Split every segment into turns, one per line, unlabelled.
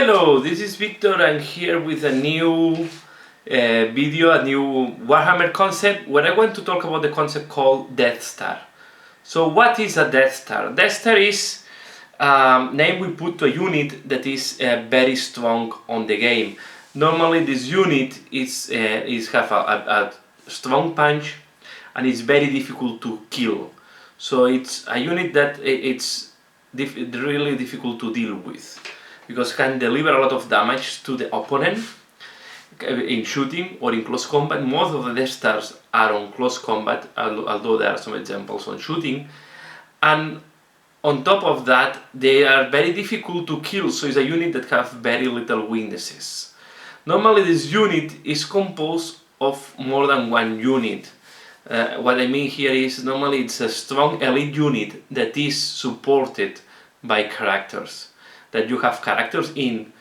Hello, this is Victor. I'm here with a new video, a new Warhammer concept, where I want to talk about the concept called Deathstar. So what is a Deathstar? Deathstar is name we put to a unit that is very strong on the game. Normally this unit is have a strong punch and it's very difficult to kill. So it's a unit that it's really difficult to deal with, because it can deliver a lot of damage to the opponent in shooting or in close combat. Most of the Death Stars are on close combat, although there are some examples on shooting. And on top of that, they are very difficult to kill, so it's a unit that has very little weaknesses. Normally this unit is composed of more than one unit. What I mean here is normally it's a strong elite unit that is supported by characters, that you have characters in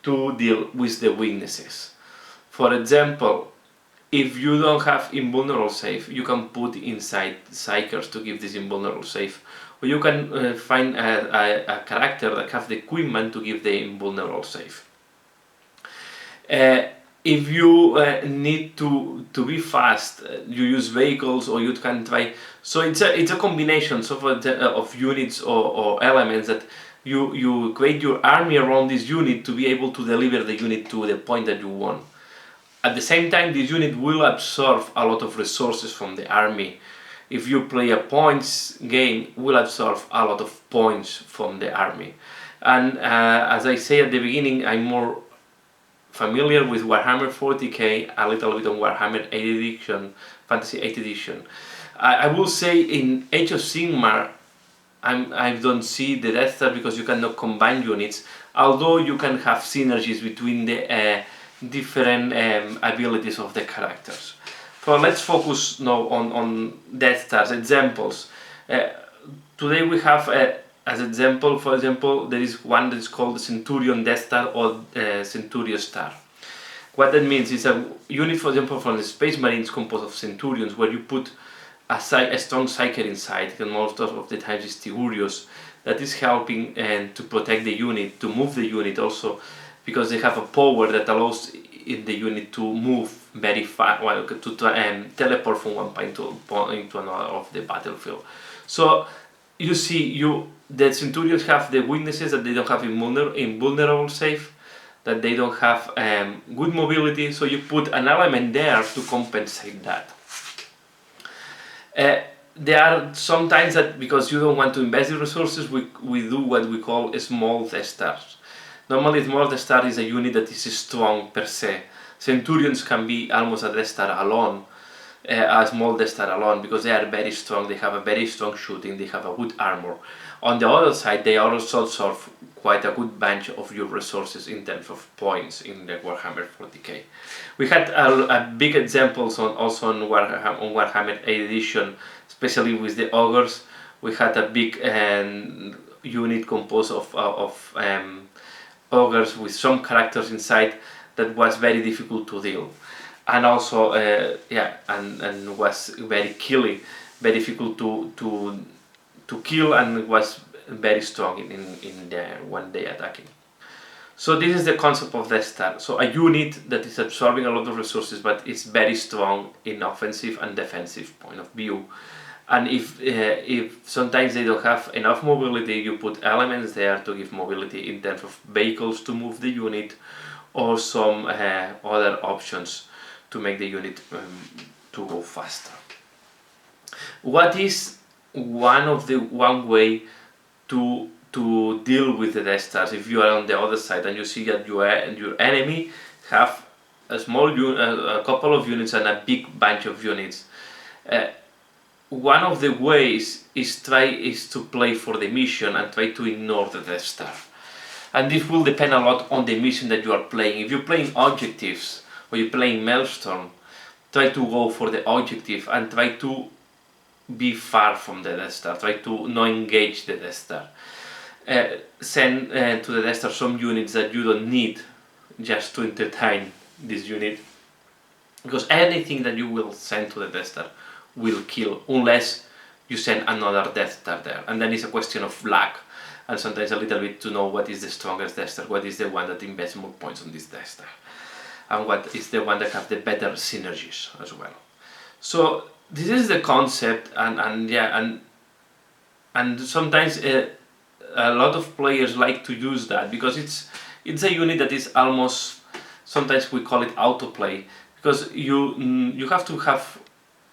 to deal with the weaknesses. For example, if you don't have invulnerable save, you can put inside Psykers to give this invulnerable save, or you can find a character that has the equipment to give the invulnerable save. If you need to be fast, you use vehicles, or you can try. So it's a combination of units or elements that you create your army around this unit to be able to deliver the unit to the point that you want. At the same time, this unit will absorb a lot of resources from the army. If you play a points game, will absorb a lot of points from the army. And as I say at the beginning, I'm more familiar with Warhammer 40k, a little bit on Warhammer 8th edition, Fantasy 8th edition. I will say in Age of Sigmar, I don't see the Death Star because you cannot combine units, although you can have synergies between the different abilities of the characters. So let's focus now on Death Stars examples. Today we have as example, for example, there is one that is called the Centurion Death Star or Centurion Star. What that means is a unit, for example, from the Space Marines composed of Centurions, where you put a strong Psyker inside, and most of the times it's Tigurios, that is helping to protect the unit, to move the unit also, because they have a power that allows in the unit to move very fast, well, to teleport from one point into another of the battlefield. So you see, the Centurions have the weaknesses that they don't have invulnerable save, that they don't have good mobility, so you put an element there to compensate that. There are sometimes that because you don't want to invest the resources, we do what we call a small Death Stars. Normally small Death Star is a unit that is strong per se. Centurions can be almost a Death Star alone, a small Death Star alone, because they are very strong, they have a very strong shooting, they have a good armor. On the other side, they also serve quite a good bunch of your resources in terms of points in the Warhammer 40k. We had a big examples also on Warhammer 8th edition, especially with the ogres. We had a big unit composed of ogres with some characters inside that was very difficult to deal, and also and was very killy, very difficult to kill, and was very strong in the when they attacking. So this is the concept of Death Star. So a unit that is absorbing a lot of resources, but is very strong in offensive and defensive point of view. And if sometimes they don't have enough mobility, you put elements there to give mobility in terms of vehicles to move the unit, or some other options to make the unit to go faster. What is one way to deal with the Death Stars if you are on the other side and you see that your enemy have a couple of units and a big bunch of units? One of the ways is to play for the mission and try to ignore the Death Star. And this will depend a lot on the mission that you are playing. If you're playing objectives or you're playing Maelstrom, try to go for the objective and try to be far from the Death Star. Try to not engage the Death Star. Send to the Death Star some units that you don't need just to entertain this unit, because anything that you will send to the Death Star will kill unless you send another Death Star there, and then it's a question of luck and sometimes a little bit to know what is the strongest Deathstar, what is the one that invests more points on this Deathstar, and what is the one that have the better synergies as well. So this is the concept, and sometimes a lot of players like to use that because it's a unit that is almost, sometimes we call it autoplay, because you have to have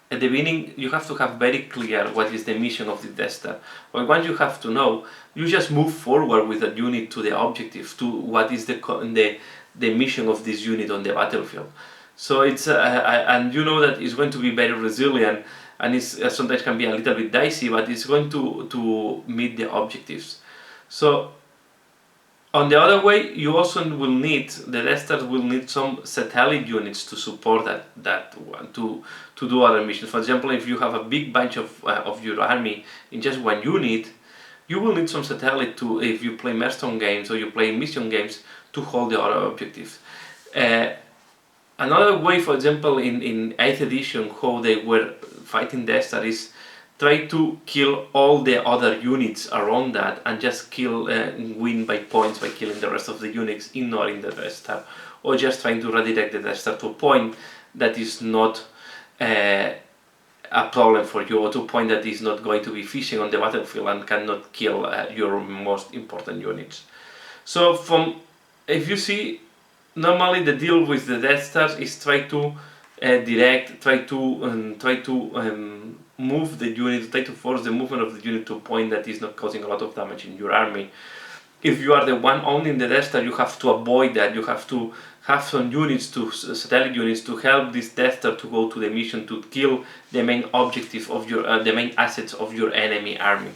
at the beginning, you have to have very clear what is the mission of the Deathstar. But once you have to know, you just move forward with that unit to the objective, to what is the mission of this unit on the battlefield. So it's and you know that it's going to be very resilient, and it's sometimes can be a little bit dicey, but it's going to meet the objectives. So on the other way, you also will need, the Deathstar will need some satellite units to support that one, to do other missions. For example, if you have a big bunch of your army in just one unit, you will need some satellite to, if you play Milestone games or you play mission games, to hold the other objectives. Another way, for example, in 8th edition, how they were fighting Deathstar is try to kill all the other units around that and just kill, win by points by killing the rest of the units, ignoring the Deathstar, or just trying to redirect the Deathstar to a point that is not a problem for you, or to a point that is not going to be fishing on the battlefield and cannot kill your most important units. So if you see, normally the deal with the Deathstars is try to direct, try to move the unit, try to force the movement of the unit to a point that is not causing a lot of damage in your army. If you are the one owning the Deathstar, you have to avoid that. You have to have some units, satellite units, to help this Deathstar to go to the mission, to kill the main objective of your, the main assets of your enemy army.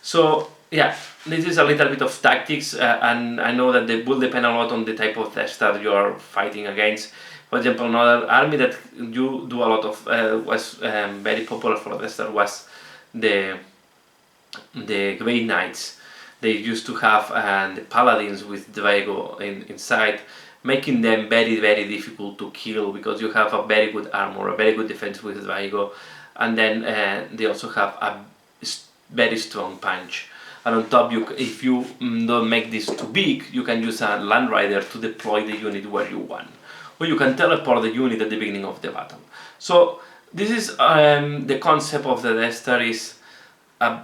So yeah, this is a little bit of tactics, and I know that they will depend a lot on the type of Deathstar you are fighting against. For example, another army that you do a lot of, was very popular for Deathstar, was the Grey Knights. They used to have the Paladins with Drago inside, making them very, very difficult to kill, because you have a very good armor, a very good defense with Drago, and then they also have a very strong punch. And on top, if you don't make this too big, you can use a Land Rider to deploy the unit where you want. Or you can teleport the unit at the beginning of the battle. So this is the concept of the Deathstar, is a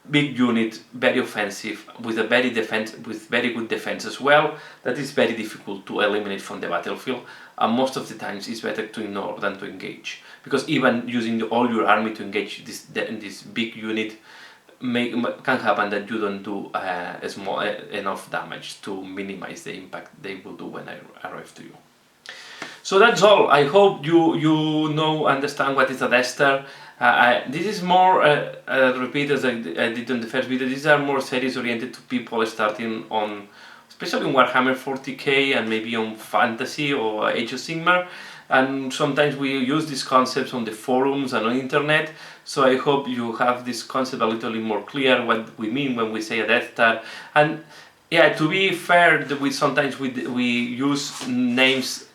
big unit, very offensive, with a very good defense as well, that is very difficult to eliminate from the battlefield, and most of the times it's better to ignore than to engage, because even using all your army to engage this big unit can happen that you don't do enough damage to minimize the impact they will do when I arrive to you. So that's all. I hope you understand what is a Deathstar. This is more, repeat as I did in the first video, these are more series oriented to people starting on, especially on Warhammer 40k and maybe on Fantasy or Age of Sigmar. And sometimes we use these concepts on the forums and on internet, so I hope you have this concept a little bit more clear, what we mean when we say a Deathstar. And yeah, to be fair, sometimes we use names,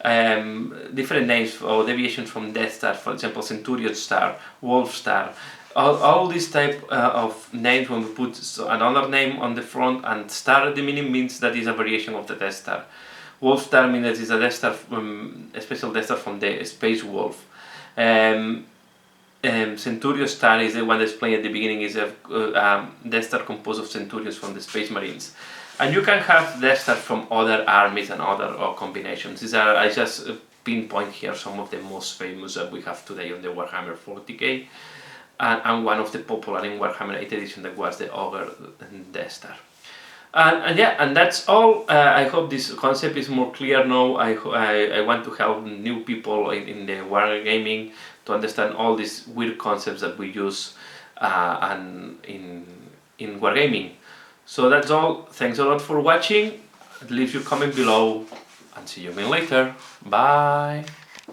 different names or deviations from Deathstar, for example Centurion Star, Wolf Star, all these type of names. When we put another name on the front and star at the beginning, means that is a variation of the Deathstar. Wolf Star means that is a Deathstar, a special Deathstar from the Space Wolf. Centurion Star is the one that's playing at the beginning, is a Deathstar composed of Centurions from the Space Marines. And you can have Deathstar from other armies and other combinations. These are, I just pinpoint here some of the most famous that we have today on the Warhammer 40k, and one of the popular in Warhammer 8th edition, that was the Ogre Deathstar. And yeah, and that's all. I hope this concept is more clear now. I want to help new people in the Wargaming to understand all these weird concepts that we use and in Wargaming. So that's all. Thanks a lot for watching. Leave your comment below, and see you again later. Bye.